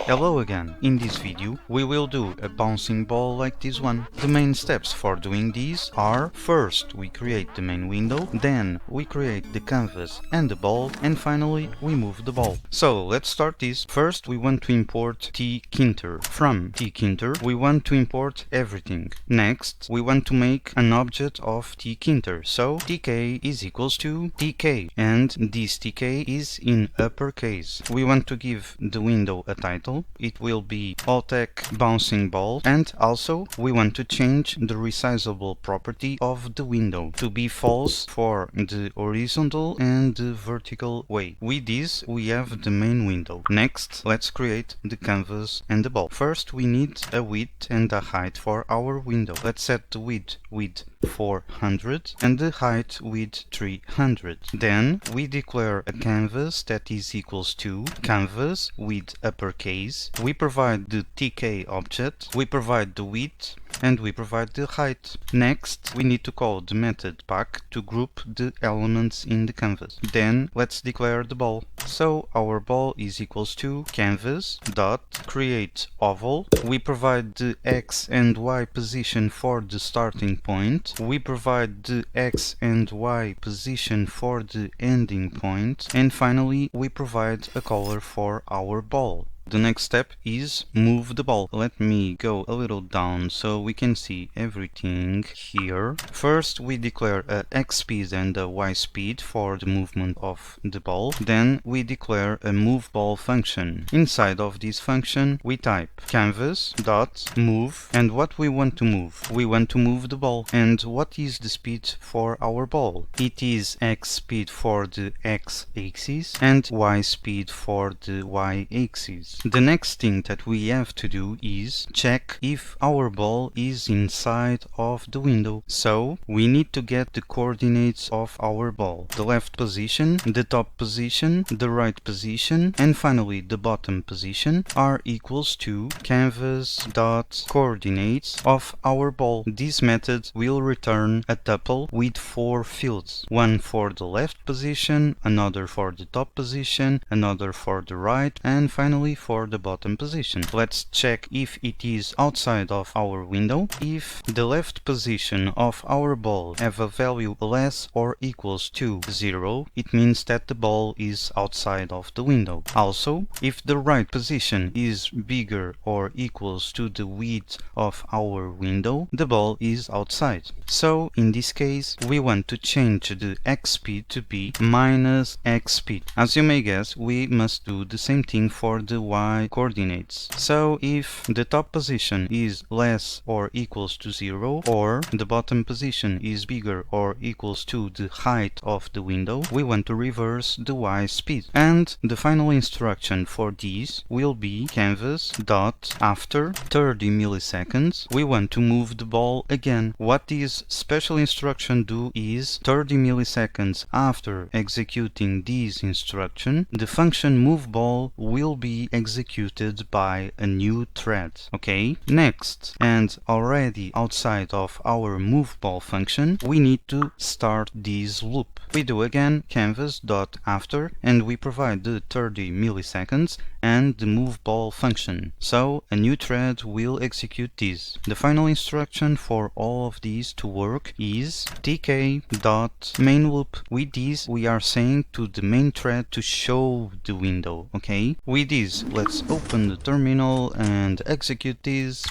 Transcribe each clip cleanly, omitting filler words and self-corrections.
Hello again. In this video we will do a bouncing ball like this one. The main steps for doing these are: first we create the main window, then we create the canvas and the ball, and finally we move the ball. So let's start this. First we want to import TKinter. From TKinter we want to import everything. Next we want to make an object of TKinter. So tk is equals to tk, and this tk is in uppercase. We want to give the window a title. It will be allTech bouncing ball, and also we want to change the resizable property of the window to be false for the horizontal and the vertical way. With this we have the main window. Next let's create the canvas and the ball. First we need a width and a height for our window. Let's set the width with 400 and the height with 300. Then we declare a canvas that is equals to canvas with uppercase. We provide the tk object, we provide the width, and we provide the height. Next we need to call the method pack to group the elements in the canvas. Then let's declare the ball. So our ball is equals to canvas dot create oval. We provide the x and y position for the starting point. We provide the x and y position for the ending point, and finally we provide a color for our ball. The next step is move the ball. Let me go a little down so we can see everything here. First we declare a x speed and a y speed for the movement of the ball. Then we declare a move ball function. Inside of this function we type canvas dot move, and what we want to move? We want to move the ball. And what is the speed for our ball? It is x speed for the x axis and y speed for the y axis. The next thing that we have to do is check if our ball is inside of the window. So we need to get the coordinates of our ball: the left position, the top position, the right position, and finally the bottom position are equals to canvas dot coordinates of our ball. This method will return a tuple with 4 fields: one for the left position, another for the top position, another for the right, and finally for the bottom position. Let's check if it is outside of our window. If the left position of our ball have a value less or equals to 0, it means that the ball is outside of the window. Also, if the right position is bigger or equals to the width of our window, the ball is outside. So in this case we want to change the x speed to be minus x speed. As you may guess, we must do the same thing for the y coordinates. So if the top position is less or equals to 0, or the bottom position is bigger or equals to the height of the window, we want to reverse the y speed. And the final instruction for this will be canvas dot after 30 milliseconds we want to move the ball again. What this special instruction do is 30 milliseconds after executing this instruction, the function move ball will be executed by a new thread. Okay, next, and already outside of our move ball function, we need to start this loop. We do again canvas dot after, and we provide the 30 milliseconds and the move ball function. So a new thread will execute this. The final instruction for all of these to work is tk dot main loop. With this we are saying to the main thread to show the window. Okay, with this let's open the terminal and execute this.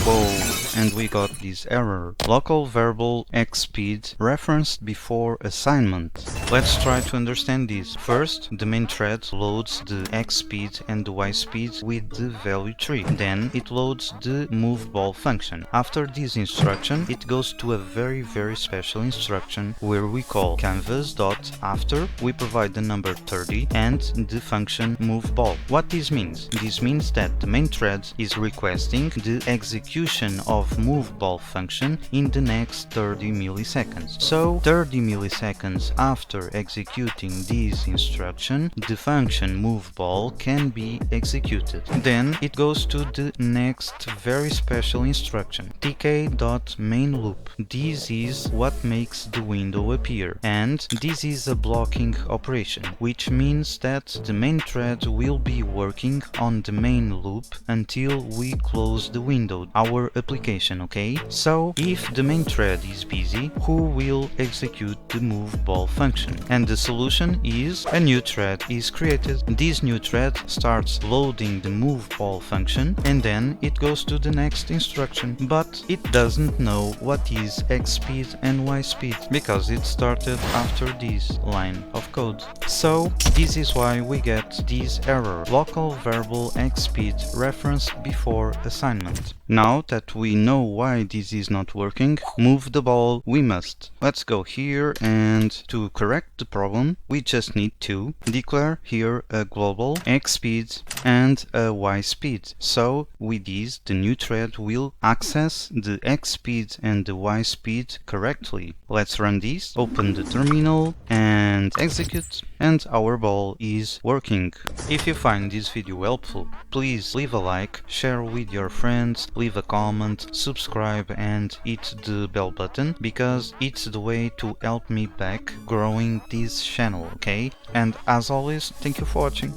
Whoa, and we got this error: local variable x speed referenced before assignment. Let's try to understand this. First, the main thread loads the x speed and the y speed with the value 3. Then it loads the move ball function. After this instruction it goes to a very special instruction where we call canvas dot after, we provide the number 30 and the function move ball. What this means? This means that the main thread is requesting the execution of move ball function in the next 30 milliseconds. So 30 milliseconds after executing this instruction, the function move ball can be executed. Then it goes to the next very special instruction, tk.mainLoop. This is what makes the window appear, and this is a blocking operation, which means that the main thread will be working waiting on the main loop until we close the window, our application, okay? So if the main thread is busy, who will execute the move ball function? And the solution is a new thread is created. This new thread starts loading the move ball function and then it goes to the next instruction, but it doesn't know what is x speed and y speed because it started after this line of code. So this is why we get this error, local variable x speed reference before assignment. Now that we know why this is not working, move the ball we must. Let's go here, and to correct the problem we just need to declare here a global x speed and a y speed. So with this the new thread will access the x speed and the y speed correctly. Let's run this, open the terminal and execute, and our ball is working. If you find this video helpful, please leave a like, share with your friends, leave a comment, subscribe and hit the bell button, because it's the way to help me back growing this channel, okay? And as always, thank you for watching.